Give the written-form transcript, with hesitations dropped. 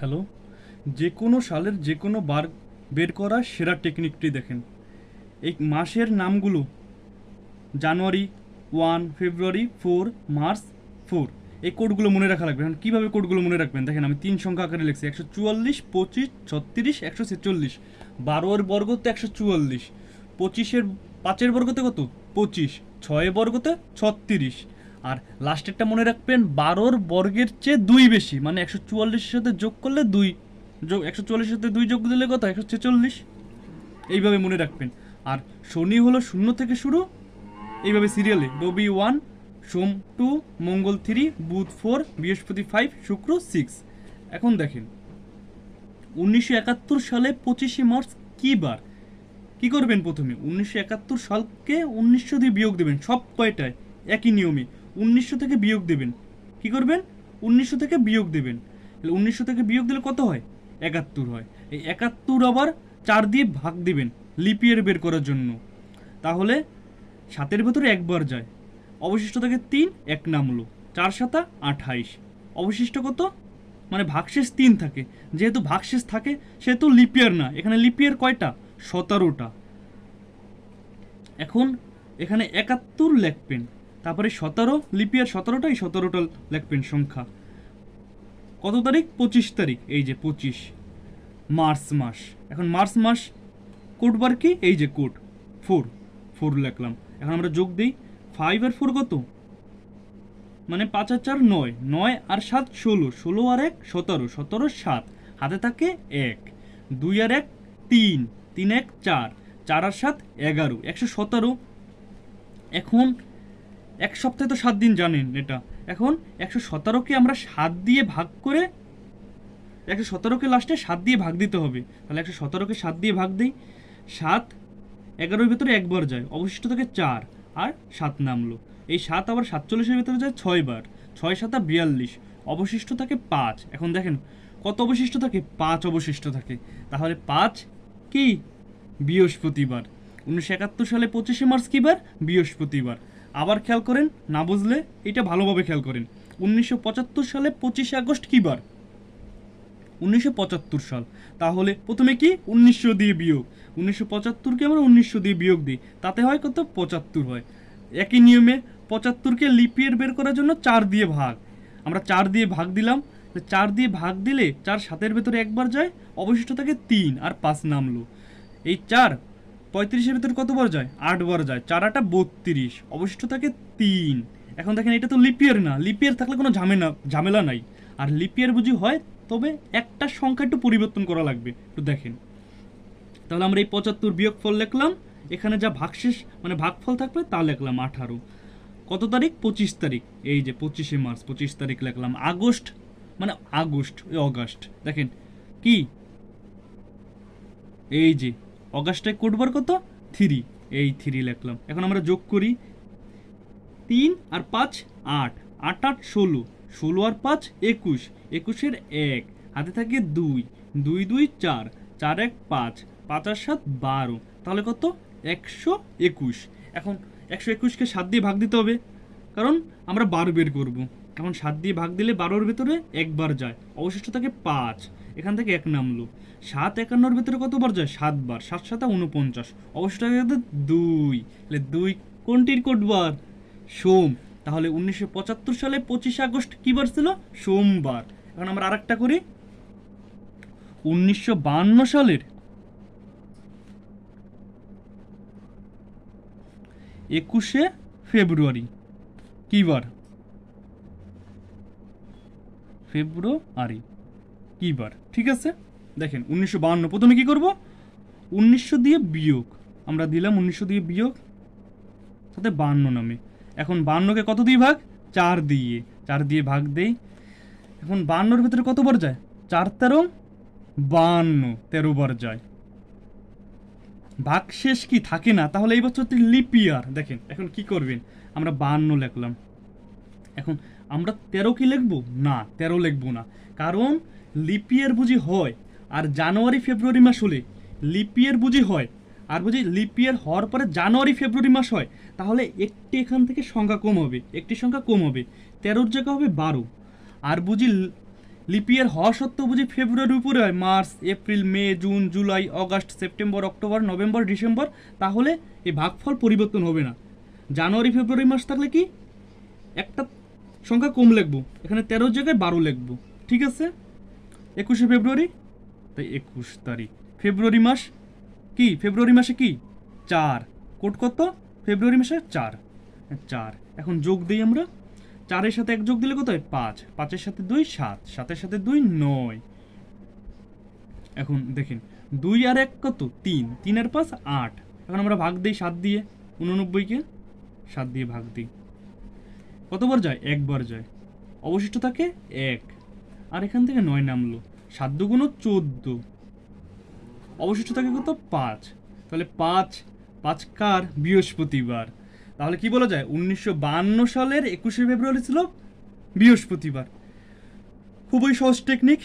Hello, যে কোনো সালের যে কোনো বার বের করার সেরা টেকনিকটি দেখেন। এই মাসের নামগুলো: জানুয়ারি 1, ফেব্রুয়ারি 4, মার্চ 4। এই কোডগুলো মনে রাখা লাগবে। এখন কীভাবে কোডগুলো মনে রাখবেন দেখেন, আমি 3 সংখ্যা আকারে লিখছি: 144, 25, 36, 146। 12-এর বর্গতে 144, 25-এর 5-এর বর্গতে কত 25, 6-এর বর্গতে 36। আর লাস্টেরটা মনে রাখবেন 12-র বর্গের চেয়ে 2 বেশি, মানে 144-এর সাথে যোগ করলে 2 যোগ 144-এর সাথে 2 যোগ দিলে কত 146। এইভাবে মনে রাখবেন। আর শনি হলো 0 থেকে শুরু, এইভাবে সিরিয়ালে: রবি 1, সোম 2, মঙ্গল 3, বুধ 4, বৃহস্পতি 5, শুক্র 6। এখন দেখেন 1971 সালে 25শে মার্চ কী বার? কী করবেন? প্রথমে 1971 সালকে 1900 দিয়ে বিয়োগ দেবেন, সব কয়টায় একই নিয়মে 1900 থেকে বিয়োগ দেবেন। কী করবেন? 1900 থেকে বিয়োগ দেবেন। তাহলে 1900 থেকে বিয়োগ দিলে কত হয়? 71 হয়। এই 71 আবার 4 দিয়ে ভাগ দিবেন লিপ ইয়ার বের করার জন্য। তাহলে 7-এর ভেতরে একবার যায়, অবশিষ্ট থাকে 3, 1 নামলো, 4 7 28। অবশিষ্ট কত? মানে ভাগশেষ 3 থাকে। যেহেতু ভাগশেষ থাকে সেহেতু লিপ ইয়ার না, এখানে লিপ ইয়ার কয়টা? 17টা। এখন এখানে 71 লিখবেন, তারপরে 17 লিপ ইয়ার 17টা, এই 17টা লিখবেন সংখ্যা। কত তারিখ? 25 তারিখ। এই যে 25 মার্চ মাস। এখন মার্চ মাস কোড বার কি? এই যে কোড 4, 4 লিখলাম। এখন আমরা যোগ দিই। 5 আর 4 কত? মানে 5 আর 4 9, 9 আর 7 16, 16 আর 1 17, 17 7, হাতে থাকে 1, 2 আর 1 3, 3 1 4, 4 আর 7 11, 117। এখন এক সপ্তাহে তো 7 দিন জানেন এটা। এখন 117কে আমরা 7 দিয়ে ভাগ করে, 117কে লাস্টে 7 দিয়ে ভাগ দিতে হবে। তাহলে 117কে 7 দিয়ে ভাগ দিই। 7 11-এর ভেতরে একবার যায়, অবশিষ্ট থাকে 4 আর 7 নামলো। এই 7 আবার 47-এর ভেতরে যায় 6 বার, 6 7 42, অবশিষ্ট থাকে 5। এখন দেখেন কত অবশিষ্ট থাকে? 5 অবশিষ্ট থাকে। তাহলে 5 কি? বৃহস্পতিবার। 1971 সালে 25শে মার্চ কী বার? বৃহস্পতিবার। আবার খেয়াল করেন, না বুঝলে এটা ভালোভাবে খেয়াল করেন। 1975 সালে 25শে আগস্ট কী বার? 1975 সাল। তাহলে প্রথমে কি? 1900 দিয়ে বিয়োগ। 1975-কে আমরা 1900 দিয়ে বিয়োগ দিই, তাতে হয় কত? 75 হয়। একই নিয়মে 75-কে লিপ ইয়ার বের করার জন্য 4 দিয়ে ভাগ। আমরা 4 দিয়ে ভাগ দিলাম। 4 দিয়ে ভাগ দিলে 4 7-এর ভেতরে একবার যায়, অবশিষ্ট থাকে 3 আর 5 নামলো। এই 4 35-এর ভেতরে কতবার যায়? 8 বার যায়, 4 8 32, অবশিষ্ট থাকে 3। এখন দেখেন এটা তো লিপ ইয়ার না, লিপ ইয়ার থাকলে কোনো ঝামেলা নাই। আর লিপ ইয়ার বুঝি হয়, তবে একটা সংখ্যা একটু পরিবর্তন করা লাগবে, একটু দেখেন। তাহলে আমরা এই 75 বিয়োগফল লিখলাম, এখানে যা ভাগশেষ মানে ভাগফল থাকবে তা লিখলাম 18। কত তারিখ? 25 তারিখ। এই যে 25শে মার্চ, 25 তারিখ লিখলাম। আগস্ট মানে আগস্ট, ওই অগাস্ট। দেখেন কি? এই যে অগাস্টে কোডবার কত? 3, এই 3 লিখলাম। এখন আমরা যোগ করি। 3 আর 5 8, 8 8 16, 16 আর 5 21, 21-এর 1, হাতে থাকে 2, 2 2 4, 4 1 5, 5 আর 7 12। তাহলে কত? 121। এখন 121-কে 7 দিয়ে ভাগ দিতে হবে, কারণ আমরা 12 বের করব। এখন 7 দিয়ে ভাগ দিলে 12-এর ভেতরে একবার যায়, অবশিষ্ট থাকে 5। এখান থেকে 1 নামলো। 7 51-এর ভেতরে কতবার যায়? 7 বার, 7 7 49, অবশিষ্ট থাকে 2। তাহলে 2 কোনটির কোডবার? সোম। তাহলে 1975 সালে 25 আগস্ট কী বার ছিল? সোমবার। এখন আমরা আরেকটা করি। 1952 সালের 21শে ফেব্রুয়ারি কী বার? ফেব্রুয়ারি কী বার? ঠিক আছে, দেখেন 1952। প্রথমে কি করব? 1900 দিয়ে বিয়োগ, আমরা দিলাম 1900 দিয়ে বিয়োগ, সাথে 52 নামে। এখন 52-কে কত দিয়ে ভাগ? 4 দিয়ে, 4 দিয়ে ভাগ দেই। এখন 52-এর ভিতরে কতবার যায়? 4 13 52, 13 বার যায়। ভাগশেষ কি থাকে না, তাহলে এই বছর লিপ ইয়ার। দেখেন এখন কি করবেন? আমরা 52 লিখলাম। এখন আমরা 13 কি লিখবো? না, 13 লিখবো না, কারণ লিপ ইয়ার বুঝি হয়। আর জানুয়ারি ফেব্রুয়ারি মাস হলে লিপ ইয়ার বুঝি হয়, আর বুঝি লিপ ইয়ার হওয়ার পরে জানুয়ারি ফেব্রুয়ারি মাস হয়, তাহলে একটি এখান থেকে সংখ্যা কম হবে, একটি সংখ্যা কম হবে, 13-র জায়গা হবে 12। আর বুঝি লিপ ইয়ার হওয়া সত্ত্বেও বুঝি ফেব্রুয়ারির উপরে হয়, March, April, May, June, July, August, September, October, November, December, তাহলে এই ভাগফল পরিবর্তন হবে না। জানুয়ারি ফেব্রুয়ারি মাস থাকলে কি একটা সংখ্যা কম লিখবো, এখানে 13 জায়গায় 12 লিখবো, ঠিক আছে। 21শে ফেব্রুয়ারি, তাই 21 তারিখ। ফেব্রুয়ারি মাস কি, ফেব্রুয়ারি মাসে কি 4, কোড কত, ফেব্রুয়ারি মাসে 4, 4। এখন যোগ দিই আমরা, 4-এর সাথে 1 যোগ দিলে কত হয় 5, 5-এর সাথে 2 7, 7-এর সাথে 2 9। এখন দেখেন 2 আর 1 কত 3, 3 আর 5 8। এখন আমরা ভাগ দিই 7 দিয়ে, 89কে 7 দিয়ে ভাগ দিই, কতবার যায়, একবার যায়, অবশিষ্ট থাকে 1। আর এখান থেকে 9 নামলো, 7 দুগুণ 14, অবশিষ্ট থাকে কত 5। তাহলে 5 5 কার, বৃহস্পতিবার। তাহলে কি বলা যায় 1952 সালের 21শে ফেব্রুয়ারি ছিল বৃহস্পতিবার। খুবই সহজ টেকনিক।